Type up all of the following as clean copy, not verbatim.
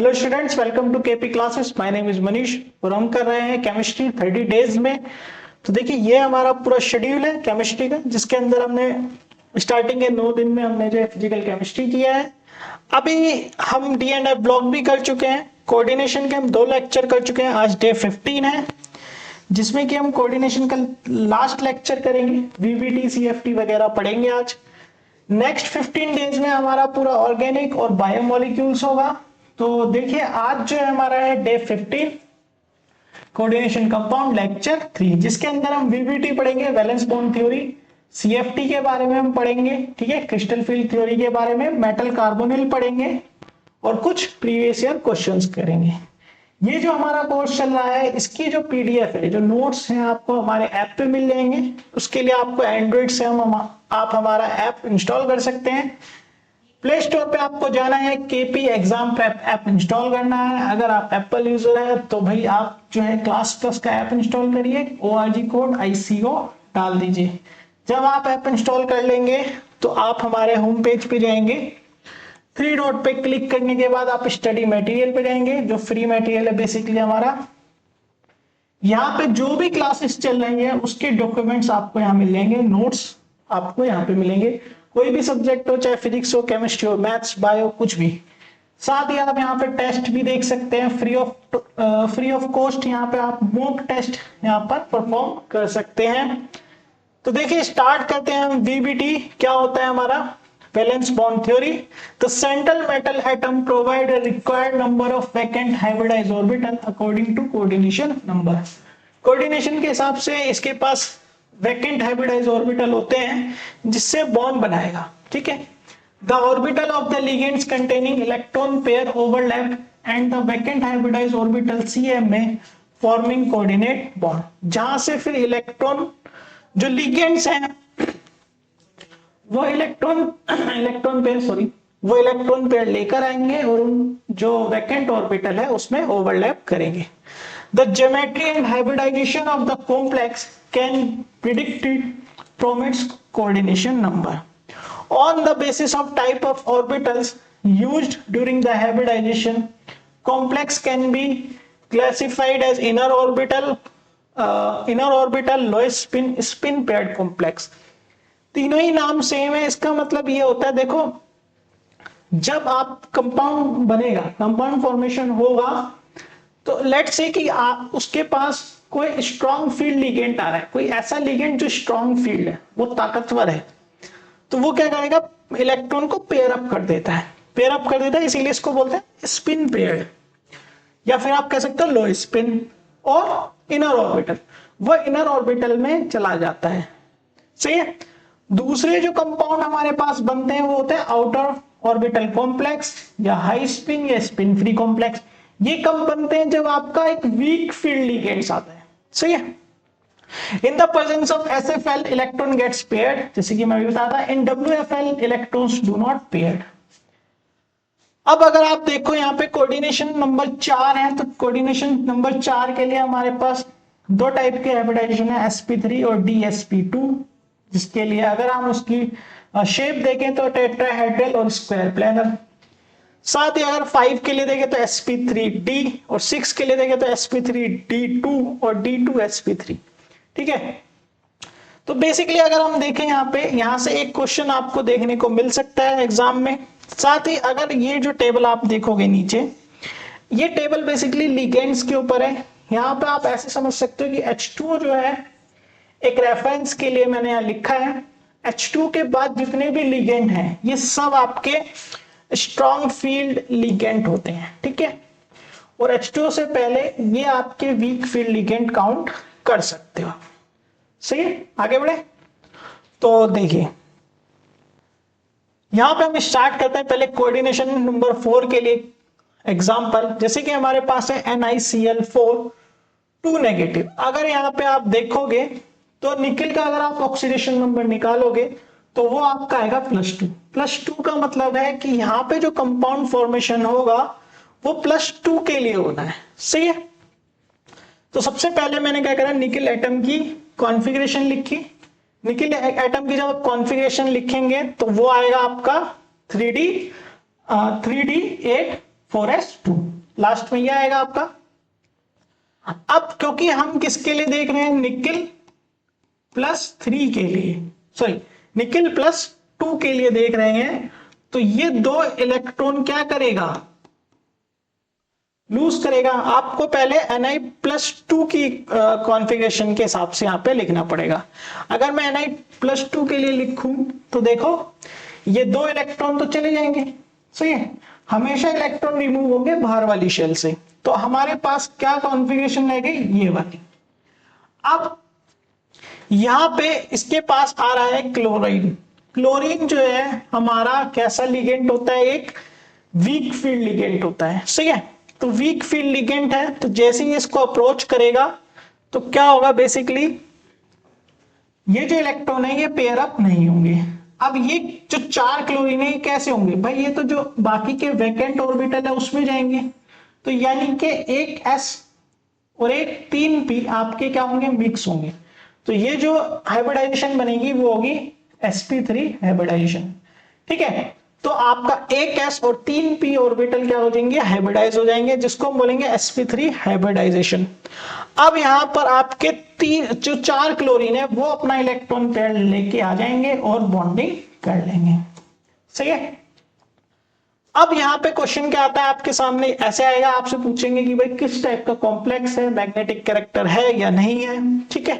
Hello students, welcome to KP classes. My name is Manish और हम कर रहे हैं केमिस्ट्री 30 डेज में। तो देखिए ये हमारा पूरा शेड्यूल है केमिस्ट्री का, जिसके अंदर हमने स्टार्टिंग के 9 दिन में हमने जो फिजिकल केमिस्ट्री किया है। अभी हम डी एंड एफ ब्लॉक भी कर चुके हैं। कोऑर्डिनेशन के हम 2 लेक्चर कर चुके हैं। आज डे 15 है, जिसमें कि हम कोऑर्डिनेशन का लास्ट लेक्चर करेंगे। वीबीटी सीएफटी वगैरह पढ़ेंगे आज। नेक्स्ट 15 डेज में हमारा पूरा ऑर्गेनिक और बायोमोलिक्यूल्स होगा। तो देखिए आज जो है हमारा है डे 15 कोऑर्डिनेशन कंपाउंड लेक्चर 3, जिसके अंदर हम वीबीटी पढ़ेंगे, वैलेंस बॉन्ड थ्योरी, सीएफटी के बारे में हम पढ़ेंगे, ठीक है, क्रिस्टल फील्ड थ्योरी के बारे में, मेटल कार्बोनिल पढ़ेंगे और कुछ प्रीवियस ईयर क्वेश्चंस करेंगे। ये जो हमारा कोर्स चल रहा है, इसकी जो पीडीएफ है, जो नोट्स हैं, आपको हमारे ऐप पे मिल जाएंगे। उसके लिए आपको एंड्रॉइड से आप हमारा ऐप इंस्टॉल कर सकते हैं। प्ले स्टोर पे आपको जाना है, KP exam prep app install करना है। अगर आप एप्पल यूजर है तो भाई आप जो है क्लास प्लस का ऐप इंस्टॉल करिए, ORG कोड ICO डाल दीजिए। जब आप ऐप इंस्टॉल कर लेंगे तो आप हमारे होम पेज पे जाएंगे। 3 डॉट पे क्लिक करने के बाद आप स्टडी मटेरियल पे जाएंगे, जो फ्री मटेरियल है बेसिकली हमारा। यहाँ पे जो भी क्लासेस चल रही है उसके डॉक्यूमेंट्स आपको यहाँ मिल जाएंगे, नोट्स आपको यहाँ पे मिलेंगे। कोई भी सब्जेक्ट हो, चाहे फिजिक्स हो, केमिस्ट्री हो, मैथ्स, बायो, कुछ भी। साथ ही आप यहाँ पे टेस्ट भी देख सकते हैं फ्री ऑफ कॉस्ट। यहाँ पे आप मॉक टेस्ट यहाँ पर परफॉर्म कर सकते हैं। तो देखिए स्टार्ट करते हैं हम। वीबीटी क्या होता है हमारा? Valence bond theory. The central metal atom provide a required number of vacant hybridized orbital according to coordination number। Coordination के हिसाब से इसके पास वैकेंट हाइब्रिडाइज ऑर्बिटल होते हैं, जिससे बॉन्ड बनाएगा, ठीक है। The orbital of the ligands containing electron pair overlap and the vacant hybridise orbital CM में फॉर्मिंग कोऑर्डिनेट बॉन्ड। जहां से फिर इलेक्ट्रॉन जो लिगेंड्स हैं वो इलेक्ट्रॉन पेयर लेकर आएंगे और उन जो वैकेंट ऑर्बिटल है उसमें ओवरलैप करेंगे। The geometry and hybridization of the complex can predict it from its coordination number. On the basis of type of orbitals used during the hybridization, complex can be classified as inner orbital, lowest spin paired complex। तीनों ही नाम same है। इसका मतलब ये होता है, देखो जब आप कंपाउंड बनेगा, कंपाउंड फॉर्मेशन होगा, तो लेट्स से कि उसके पास कोई स्ट्रॉन्ग फील्ड लिगेंड आ रहा है, कोई ऐसा लिगेंड जो स्ट्रॉन्ग फील्ड है, वो ताकतवर है, तो वो क्या करेगा? इलेक्ट्रॉन को पेयर अप कर देता है। इसीलिए इसको बोलते हैं स्पिन पेयर, या फिर आप कह सकते हो लो स्पिन। और इनर ऑर्बिटल, वो इनर ऑर्बिटल में चला जाता है, सही है। दूसरे जो कंपाउंड हमारे पास बनते हैं वो होते हैं आउटर ऑर्बिटल कॉम्प्लेक्स, या हाई स्पिन, या स्पिन फ्री कॉम्प्लेक्स। ये कब बनते हैं? जब आपका एक वीक फील्ड लिगेंड्स आता है, सही है। In the presence of SFL electron gets paired, जैसे कि मैं भी बताता, in WFL electrons do not paired. अब अगर आप देखो यहाँ पे कोऑर्डिनेशन नंबर 4 है, तो कोऑर्डिनेशन नंबर 4 के लिए हमारे पास 2 टाइप के हाइब्रिडाइजेशन है, sp3 और dsp2, जिसके लिए अगर हम उसकी शेप देखें तो टेट्राहेड्रल और स्क्वायर प्लेनर। साथ ही अगर 5 के लिए देखें तो sp3d, और 6 के लिए देखें तो sp3d2 और d2sp3, ठीक है। तो बेसिकली अगर हम देखें यहाँ पे, यहाँ से एक क्वेश्चन आपको देखने को मिल सकता है एग्जाम में। साथ ही अगर ये जो टेबल आप देखोगे नीचे, ये टेबल बेसिकली लिगेंड्स के ऊपर है। यहाँ पे आप ऐसे समझ सकते हो कि H2 जो है, एक रेफरेंस के लिए मैंने यहाँ लिखा है, H2 के बाद जितने भी लिगेंड हैं ये सब आपके स्ट्रॉन्ग फील्ड लिगेंड होते हैं, ठीक है। और H2 से पहले ये आपके वीक फील्ड लिगेंड काउंट कर सकते हो, सही है। आगे बढ़े तो देखिए यहां पे हम स्टार्ट करते हैं पहले कोऑर्डिनेशन नंबर 4 के लिए एग्जांपल। जैसे कि हमारे पास है NiCl4 2 नेगेटिव। अगर यहाँ पे आप देखोगे तो निकिल का अगर आप ऑक्सीडेशन नंबर निकालोगे तो वो आपका आएगा +2। +2 का मतलब है कि यहाँ पे जो कंपाउंड फॉर्मेशन होगा वो +2 के लिए होना है, सही है। तो सबसे पहले मैंने क्या करा, निकिल एटम की कॉन्फ़िगरेशन लिखी। निकिल एटम की जब कॉन्फ़िगरेशन लिखेंगे तो वो आएगा आपका 3D 8 4s2, लास्ट में ये आएगा आपका। अब क्योंकि हम किसके लिए देख रहे हैं, निकिल +3 के लिए, सॉरी निकिल +2 के लिए देख रहे हैं, तो ये 2 इलेक्ट्रॉन क्या करेगा, लूज करेगा। आपको पहले Na+2 की कॉन्फ़िगरेशन के हिसाब से यहां पे लिखना पड़ेगा। अगर मैं Na+2 के लिए लिखूं तो देखो ये 2 इलेक्ट्रॉन तो चले जाएंगे, सही है, हमेशा इलेक्ट्रॉन रिमूव होंगे बाहर वाली शेल से, तो हमारे पास क्या कॉन्फ़िगरेशन रह गई, ये वाली। अब यहां पे इसके पास आ रहा है क्लोरीन। क्लोरीन जो है हमारा कैसा लिगेंड होता है, एक वीक फील्ड लिगेंड होता है, सही है। तो वीक फील्ड लिगेंड है, तो जैसे ही इसको अप्रोच करेगा तो क्या होगा, बेसिकली ये जो इलेक्ट्रॉन है ये पेयर अप नहीं होंगे। अब ये जो 4 क्लोरीन है ये कैसे होंगे भाई, ये तो जो बाकी के वैकेंट ऑर्बिटल है उसमें जाएंगे, तो यानी कि एक S और एक 3p आपके क्या होंगे, मिक्स होंगे। तो ये जो हाइब्रिडाइजेशन बनेगी वो होगी sp3 हाइब्रिडाइजेशन, ठीक है। तो आपका एक S और 3p ऑर्बिटल क्या हो जाएंगे, हाइब्रिडाइज हो जाएंगे, जिसको हम बोलेंगे sp3 हाइब्रिडाइजेशन। अब यहां पर आपके जो 4 क्लोरीन है वो अपना इलेक्ट्रॉन पेयर लेके आ जाएंगे और बॉन्डिंग कर लेंगे, सही है। अब यहां पे क्वेश्चन क्या आता है आपके सामने, ऐसे आएगा, आपसे पूछेंगे कि भाई किस टाइप का कॉम्प्लेक्स है, मैग्नेटिक कैरेक्टर है या नहीं है, ठीक है।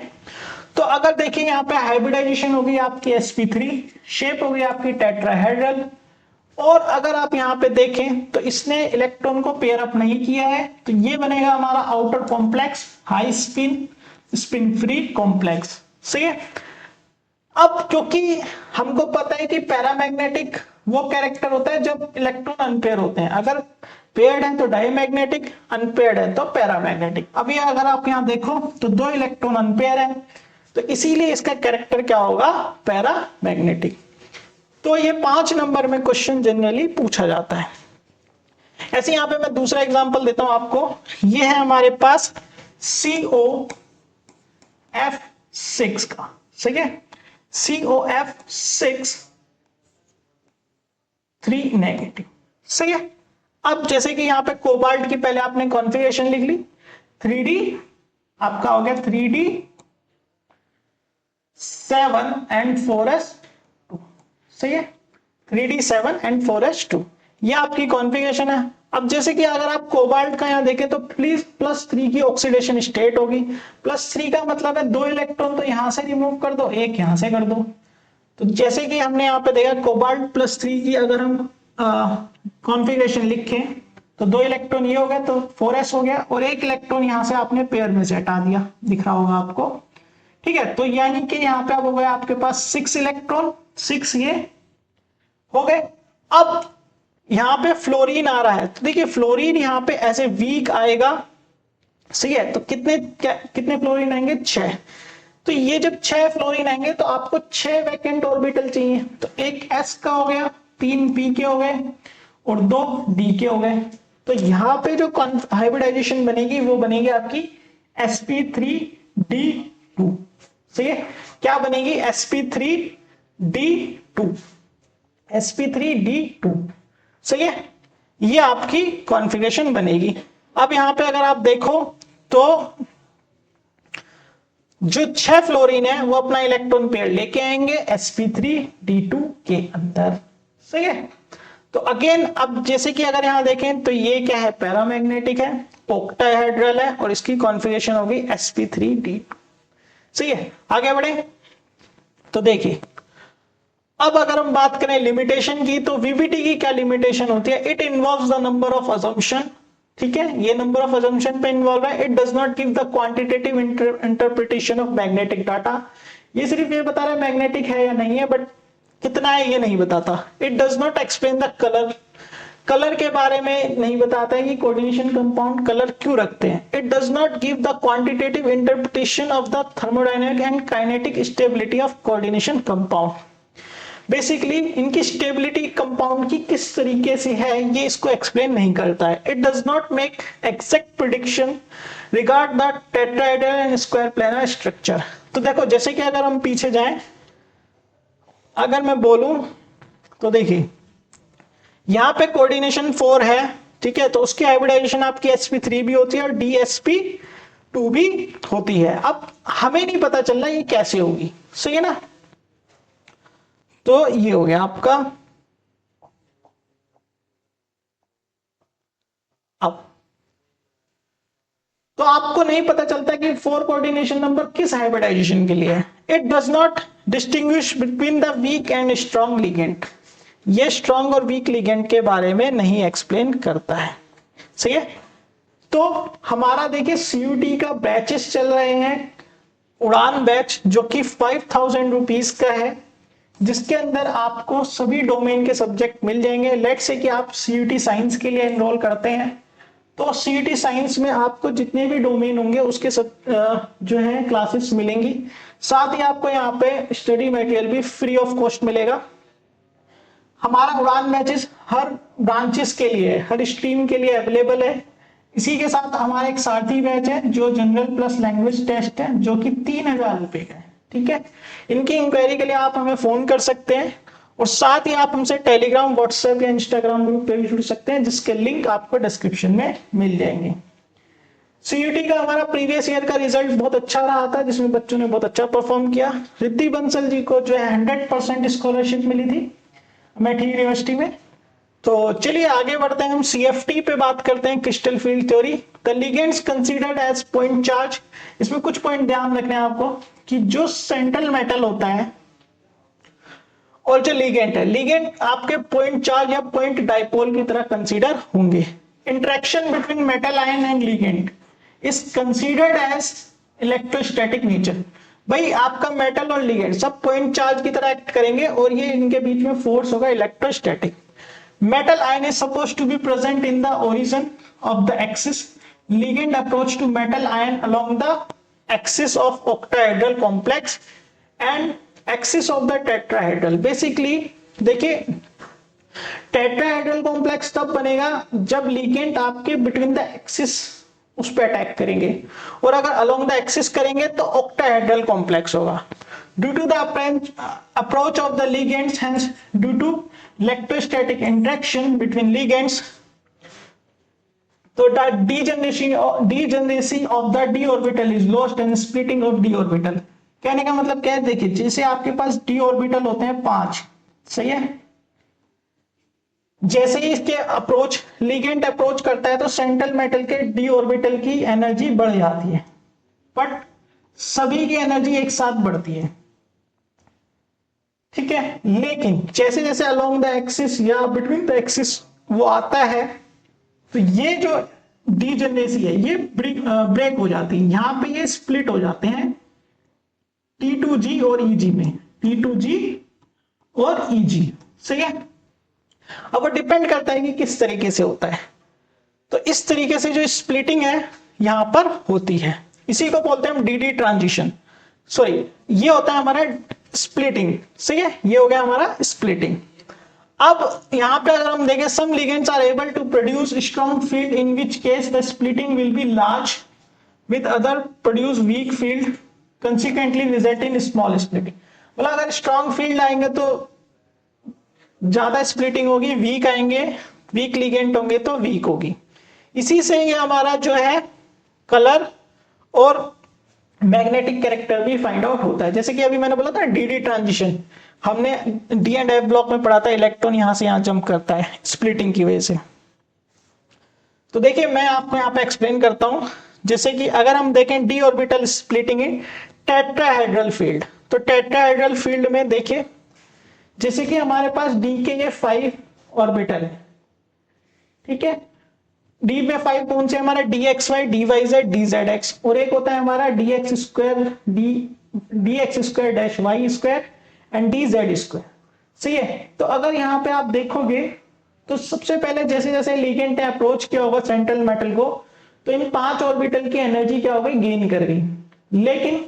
तो अगर देखिए यहाँ पे हाइब्रिडाइजेशन होगी आपकी sp3, शेप होगी आपकी टेट्राहेड्रल, और अगर आप यहां पे देखें तो इसने इलेक्ट्रॉन को पेयर अप नहीं किया है, तो ये बनेगा हमारा outer complex, high spin free complex, सही है। अब क्योंकि हमको पता है कि पैरामैग्नेटिक वो कैरेक्टर होता है जब इलेक्ट्रॉन अनपेयर होते हैं, अगर पेयर्ड है तो डायमैग्नेटिक, अनपेयर्ड है तो पैरामैग्नेटिक। अब ये अगर आप यहां देखो तो 2 इलेक्ट्रॉन अनपेयर है, तो इसीलिए इसका कैरेक्टर क्या होगा, पैरामैग्नेटिक। तो ये 5 नंबर में क्वेश्चन जनरली पूछा जाता है। ऐसे यहां पे मैं दूसरा एग्जांपल देता हूं आपको। ये है हमारे पास COF6 का, सही है, COF6 3 नेगेटिव, सही है। अब जैसे कि यहां पे कोबाल्ट की पहले आपने कॉन्फ़िगरेशन लिख ली, 3D आपका हो गया 3D 7 and 4s2, सही है, 3D 7 and 4s2 ये आपकी कॉन्फ़िगरेशन है। अब जैसे कि अगर आप कोबाल्ट का यहां देखें तो प्लीज +3 की ऑक्सीडेशन स्टेट होगी, +3 का मतलब है 2 इलेक्ट्रॉन तो यहां से रिमूव कर दो, एक यहां से कर दो। तो जैसे कि हमने यहां पे देखा कोबाल्ट +3 की अगर हम कॉन्फ़िगरेशन लिखें तो 2 इलेक्ट्रॉन ये हो गए तो 4s हो गया, और एक इलेक्ट्रॉन यहां से आपने पेयर में से हटा दिया, दिख रहा होगा आपको, ठीक है। तो यानी कि यहां पे अब हो गया आपके पास 6 इलेक्ट्रॉन, 6 ये हो गए। अब यहां पे फ्लोरीन आ रहा है, तो देखिए फ्लोरीन यहां पे ऐसे वीक आएगा, सही है। तो कितने फ्लोरीन आएंगे, 6। तो ये जब 6 फ्लोरीन आएंगे तो आपको 6 वैकेंट ऑर्बिटल चाहिए, तो एक s का हो गया, 3 p के हो गए और 2 d के हो गए। तो यहां पे जो हाइब्रिडाइजेशन बनेगी वो बनेगी आपकी sp3d2, सही है। क्या बनेगी, sp3d2, sp3d2, सही है। ये आपकी कॉन्फ़िगरेशन बनेगी। अब यहां पे अगर आप देखो तो जो 6 फ्लोरीन है वो अपना इलेक्ट्रॉन पेयर लेके आएंगे sp3d2 के अंदर, सही है। तो अगेन अब जैसे कि अगर यहां देखें तो ये क्या है, पैरामैग्नेटिक है, ऑक्टाहेड्रल है, और इसकी कॉन्फ़िगरेशन होगी sp3d2, सही है। आगे बढ़े तो देखिए, अब अगर हम बात करें लिमिटेशन की, तो वीबीटी की क्या लिमिटेशन होती है, it involves the number of assumption, ठीक है, ये नंबर ऑफ अजम्पशन पे इन्वॉल्व है। It does not give the quantitative interpretation of magnetic data, ये सिर्फ ये बता रहा है मैग्नेटिक है या नहीं है, बट कितना है ये नहीं बताता। It does not explain the colour, colour के बारे में नहीं बताता है कि कोऑर्डिनेशन कंपाउंड कलर क्यों रखते हैं। It does not give the quantitative interpretation of the thermodynamic and kinetic stability of coordination compound, basically इनकी स्टेबिलिटी कंपाउंड की किस तरीके से है ये इसको एक्सप्लेन नहीं करता है। It does not make exact prediction regard the tetrahedral and square planar structure. तो देखो जैसे कि अगर हम पीछे जाएं, अगर मैं बोलूं तो देखिए यहां पे कोऑर्डिनेशन 4 है, ठीक है, तो उसकी हाइब्रिडाइजेशन आपकी sp3 भी होती है और dsp2 भी होती है। अब हमें नहीं पता चल रहा ये कैसे होगी, सही है ना। तो ये हो गया आपका। अब तो आपको नहीं पता चलता कि 4 कोऑर्डिनेशन नंबर किस हाइब्रिडाइजेशन के लिए है। It does not distinguish between the weak and strong ligand, ये स्ट्रॉन्ग और वीक लिगेंड के बारे में नहीं एक्सप्लेन करता है, सही है। तो हमारा देखिए CUT का बैचेस चल रहे हैं, उड़ान बैच जो कि 5000 रुपीज का है, जिसके अंदर आपको सभी डोमेन के सब्जेक्ट मिल जाएंगे। लेट्स से कि आप CUT साइंस के लिए एनरोल करते हैं, तो CUT साइंस में आपको जितने भी डोमेन होंगे उसके सब जो है क्लासेस मिलेंगी। साथ ही आपको यहाँ पे स्टडी मटेरियल भी फ्री ऑफ कॉस्ट मिलेगा। हमारा उड़ान बैचेस हर ब्रांचेस के लिए, हर स्ट्रीम के लिए अवेलेबल है। इसी के साथ हमारा एक सारथी बैच है जो जनरल प्लस लैंग्वेज टेस्ट है, जो कि 3000 रुपए का है, ठीक है। इनकी इंक्वायरी के लिए आप हमें फोन कर सकते हैं और साथ ही आप हमसे टेलीग्राम, व्हाट्सएप या इंस्टाग्राम ग्रुप पे भी जुड़ सकते हैं, जिसके लिंक आपको डिस्क्रिप्शन में मिल जाएंगे। CUT का हमारा प्रीवियस ईयर का रिजल्ट बहुत अच्छा रहा था, जिसमें बच्चों ने बहुत अच्छा परफॉर्म किया। रिद्धि बंसल जी को जो है 100% स्कॉलरशिप मिली थी अमेठी यूनिवर्सिटी में। तो चलिए आगे बढ़ते हैं, हम CFT पे बात करते हैं, crystal field theory. The ligands considered as point charge. इसमें कुछ पॉइंट ध्यान रखने हैं आपको कि जो सेंट्रल मेटल होता है और जो लिगेंड है, लिगेंड आपके पॉइंट चार्ज या पॉइंट डाइपोल की तरह कंसीडर होंगे। Interaction between metal ion and ligand is considered as electrostatic nature. भाई आपका मेटल और लिगेंड सब पॉइंट चार्ज की तरह एक्ट करेंगे और ये इनके बीच में फोर्स होगा electrostatic. Metal ion is supposed to be present in the origin of the axis. Ligand approach to metal ion along the axis of octahedral complex and axis of the tetrahedral. Basically देखिए tetrahedral complex तब बनेगा जब ligand आपके between the axis उस पे attack करेंगे, और अगर अलोंग द एक्सिस करेंगे तो ऑक्टाहेड्रल कॉम्प्लेक्स होगा। Due to the approach of the ligands, hence due to electrostatic interaction between ligands, तो the degeneracy of the d orbital is lost and splitting of d orbital. कहने का मतलब क्या है, देखिए जैसे आपके पास d ऑर्बिटल होते हैं 5, सही है। जैसे ही इसके अप्रोच लिगेंड अप्रोच करता है तो सेंट्रल मेटल के d ऑर्बिटल की एनर्जी बढ़ जाती है, बट सभी की एनर्जी एक साथ बढ़ती है, ठीक है। लेकिन जैसे जैसे अलोंग द एक्सिस या बिटवीन द एक्सिस वो आता है, तो ये जो डीजेनरेसी है ये ब्रेक हो जाती है। यहां पे ये स्प्लिट हो जाते हैं T2G और EG में, T2G और EG, सही है। अब डिपेंड करता है कि किस तरीके से होता है। तो इस तरीके से जो स्प्लिटिंग है यहां पर होती है, इसी को बोलते हैं हम DD ट्रांजिशन। सॉरी, ये होता है हमारा स्प्लिटिंग, सही है। ये हो गया हमारा स्प्लिटिंग। अब यहां पे अगर हम देखें, some ligands are able to produce strong field in which case the splitting will be large with other produce weak field, consequently result in small splitting. मतलब अगर स्ट्रॉन्ग फील्ड आएंगे तो ज्यादा स्प्लिटिंग होगी, वीक आएंगे, वीक लिगेंड होंगे तो week होगी। इसी से ये हमारा जो है कलर और मैग्नेटिक कैरेक्टर भी फाइंड आउट होता है। जैसे कि अभी मैंने बोला था DD ट्रांजिशन, हमने D एंड F ब्लॉक में पढ़ा था, इलेक्ट्रॉन यहां से यहां जंप करता है स्प्लिटिंग की वजह से। तो देखिए मैं आपको यहाँ पे एक्सप्लेन करता हूं। जैसे कि अगर हम देखें d ऑर्बिटल स्प्लिटिंग इन टेट्राहेड्रल फील्ड, तो टेट्राहेड्रल फील्ड में देखिए जैसे कि हमारे पास D के ये 5 ऑर्बिटल है, ठीक है। D में 5 कौन से, हमारा dxy, dyz, dzx, और एक होता है हमारा dx square, dx square dash y square and dz square, सही है। तो अगर यहाँ पे आप देखोगे तो सबसे पहले जैसे जैसे लिगेंड ने अप्रोच किया होगा सेंट्रल मेटल को, तो इन 5 ऑर्बिटल की एनर्जी क्या हो गई, गेन कर गई। लेकिन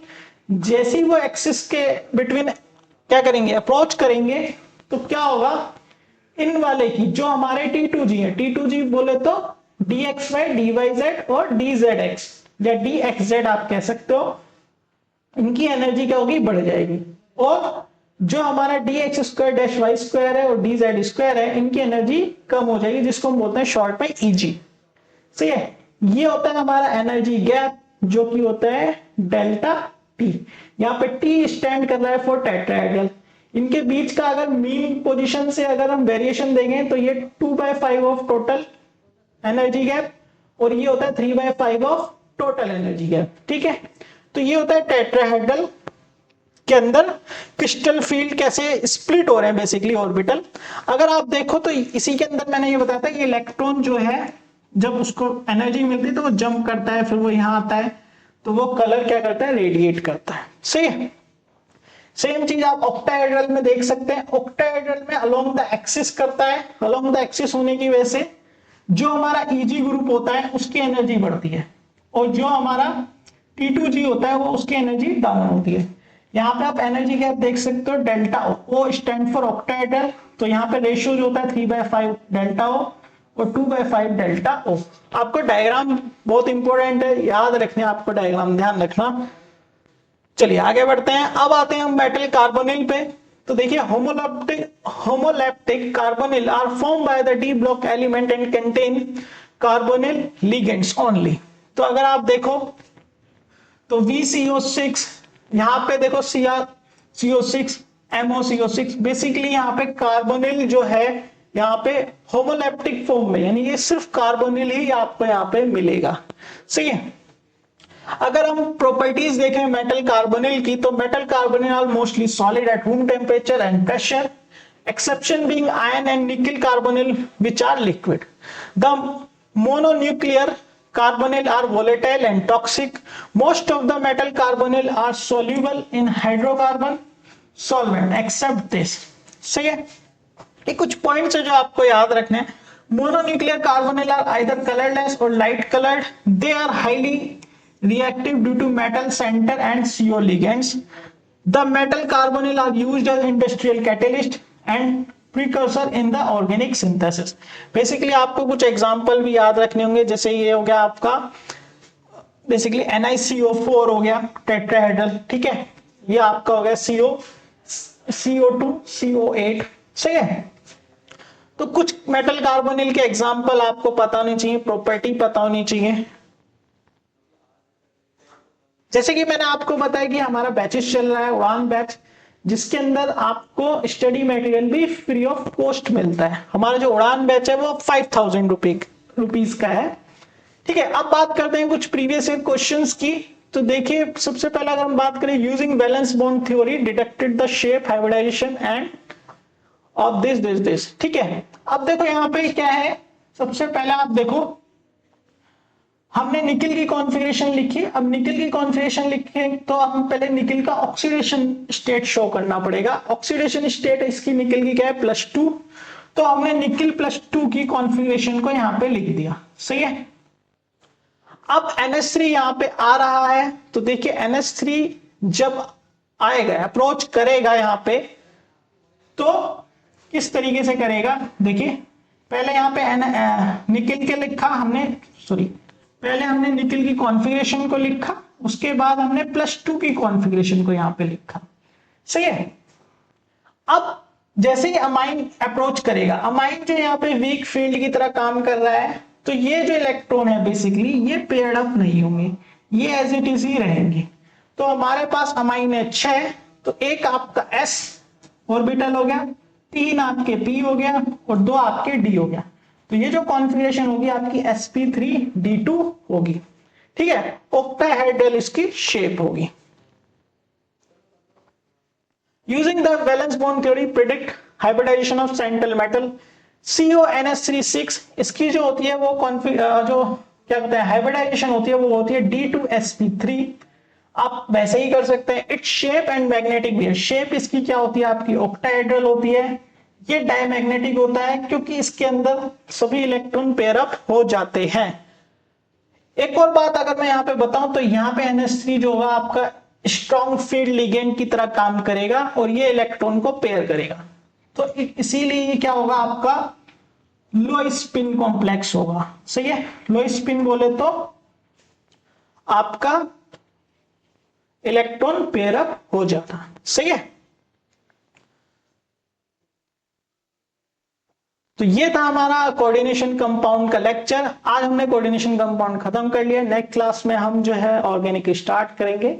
जैसे ही वो एक्सिस के बिटवीन क्या करेंगे, अप्रोच करेंगे, तो क्या होगा, इन वाले की जो हमारे T2G है, T2G बोले तो dxy, dyz और dzx या dxz आप कह सकते हो, इनकी एनर्जी क्या होगी, बढ़ जाएगी। और जो हमारा d x square dash y square है और डी जेड स्क्वायर है, इनकी एनर्जी कम हो जाएगी, जिसको हम बोलते हैं शॉर्ट में ईजी। सही है। ये होता है हमारा एनर्जी गैप, जो कि होता है डेल्टा टी। यहाँ पे टी स्टैंड कर रहा है फॉर टेट्राहेड्रल। इनके बीच का अगर मीन पोजीशन से अगर हम वेरिएशन देंगे तो ये 2/5 ऑफ टोटल एनर्जी गैप, और ये होता है 3/5 ऑफ टोटल एनर्जी गैप। ठीक है, तो ये होता है टेट्राहेड्रल के अंदर क्रिस्टल फील्ड कैसे स्प्लिट हो रहे हैं बेसिकली ऑर्बिटल। अगर आप देखो तो इसी के अंदर मैंने ये बताया था कि इलेक्ट्रॉन जो है जब उसको एनर्जी मिलती है तो वो जंप करता है, फिर वो यहां आता है, तो वो कलर क्या करता है, रेडिएट करता है। सही है। सेम चीज आप ऑक्टाहेड्रल में देख सकते हैं। ऑक्टाहेड्रल में अलोंग द एक्सिस करता है, अलोंग द एक्सिस होने की वजह से जो हमारा Eg ग्रुप होता है उसकी एनर्जी बढ़ती है, और जो हमारा T2G होता है वो उसकी एनर्जी डाउन होती है। यहाँ पे आप एनर्जी गैप देख सकते हो, delta O stand for octahedral, तो यहाँ पे रेशियो जो होता है 3/5 डेल्टा ओ और 2/5 डेल्टा ओ। आपको डायग्राम बहुत इंपॉर्टेंट है, याद रखने आपको डायग्राम, ध्यान रखना। चलिए आगे बढ़ते हैं। अब आते हैं हम मेटल कार्बोनिल पे। तो देखिए homoleptic carbonyl are form by the d block element and contain carbonyl ligands only. तो अगर आप देखो तो VCO6, यहां पे देखो CO6 MOCO6, बेसिकली यहाँ पे कार्बोनिल जो है यहाँ पे होमोलैप्टिक फॉर्म में, यानी ये सिर्फ कार्बोनिल ही आपको यहाँ पे मिलेगा। सही है। अगर हम प्रॉपर्टीज देखें मेटल कार्बोनिल की, तो metal carbonyl are mostly solid at room temperature and pressure, exception being iron and nickel carbonyl which are liquid. The mononuclear carbonyl are volatile and toxic. Most of the metal carbonyl are soluble in hydrocarbon solvent except this. सही है। ये कुछ points है जो आपको याद रखने हैं। Mononuclear carbonyl are either colourless और light coloured. They are highly reactive due to metal center and CO ligands. The metal carbonyl are used as industrial catalyst and precursor in the organic synthesis. Basically आपको कुछ example भी याद रखने होंगे, जैसे ये हो गया आपका बेसिकली NiCO4 हो गया टेट्राहेड्रल, ठीक है, ये आपका हो गया CO2 CO8। सही है। तो कुछ मेटल कार्बोनिल के एग्जांपल आपको पता होनी चाहिए, प्रॉपर्टी पता होनी चाहिए। जैसे कि मैंने आपको बताया कि हमारा बैचेस चल रहा है, उड़ान बैच, जिसके अंदर आपको स्टडी मटेरियल भी फ्री ऑफ कॉस्ट मिलता है। हमारा जो उड़ान बैच है वो 5000 रुपीज का है। ठीक है। अब बात करते हैं कुछ प्रीवियस ईयर क्वेश्चंस की। तो देखिए सबसे पहले अगर हम बात करें, using valence bond theory detected the shape hybridization end of this. ठीक है। अब देखो यहाँ पे क्या है, सबसे पहले आप देखो हमने निकिल की कॉन्फ़िगरेशन लिखी। अब निकिल की कॉन्फ़िगरेशन लिखे तो हम पहले निकिल का ऑक्सीडेशन स्टेट शो करना पड़ेगा। ऑक्सीडेशन स्टेट इसकी निकिल की क्या है, +2। तो हमने निकिल +2 की कॉन्फ़िगरेशन को यहां पे लिख दिया। सही है। अब NH3 यहां पे आ रहा है, तो देखिए NH3 जब आएगा, अप्रोच करेगा यहां पे, तो किस तरीके से करेगा, देखिए पहले यहां पे निकिल के लिखा हमने, पहले हमने निकिल की कॉन्फ़िगरेशन को लिखा, उसके बाद हमने +2 की कॉन्फ़िगरेशन को यहां पे लिखा। सही है। अब जैसे ही अमाइन अप्रोच करेगा, अमाइन जो यहाँ पे वीक फील्ड की तरह काम कर रहा है, तो ये जो इलेक्ट्रॉन है बेसिकली ये पेयर्ड अप नहीं होंगे, ये एज इट इज ही रहेंगे। तो हमारे पास अमाइन है 6, तो एक आपका s ऑर्बिटल हो गया, 3 आपके p हो गया और 2 आपके d हो गया। तो ये जो कॉन्फ़िगरेशन होगी आपकी sp3d2 होगी। ठीक है। ऑक्टाहेड्रल इसकी शेप होगी। Using the valence bond theory predict hybridisation of central metal CONH36, इसकी जो होती है वो जो क्या कहते हैं हाइब्रिडाइजेशन होती है वो होती है D2sp3। आप वैसे ही कर सकते हैं। Its shape and magnetic behaviour, shape इसकी क्या होती है आपकी ऑक्टाहेड्रल होती है। ये डायमैग्नेटिक होता है क्योंकि इसके अंदर सभी इलेक्ट्रॉन पेयर अप हो जाते हैं। एक और बात अगर मैं यहाँ पे बताऊं तो यहाँ पे NH3 जो होगा आपका स्ट्रॉन्ग फील्ड लिगेंड की तरह काम करेगा और ये इलेक्ट्रॉन को पेयर करेगा। तो इसीलिए ये क्या होगा आपका लो स्पिन कॉम्प्लेक्स होगा। सही है। लो स्पिन बोले तो आपका इलेक्ट्रॉन पेयर अप हो जाता। सही है। तो ये था हमारा कोऑर्डिनेशन कंपाउंड का लेक्चर। आज हमने कोऑर्डिनेशन कंपाउंड खत्म कर लिया। नेक्स्ट क्लास में हम जो है ऑर्गेनिक स्टार्ट करेंगे।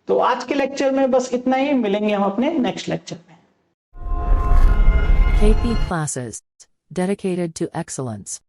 तो आज के लेक्चर में बस इतना ही, मिलेंगे हम अपने नेक्स्ट लेक्चर में। KP classes dedicated to excellence.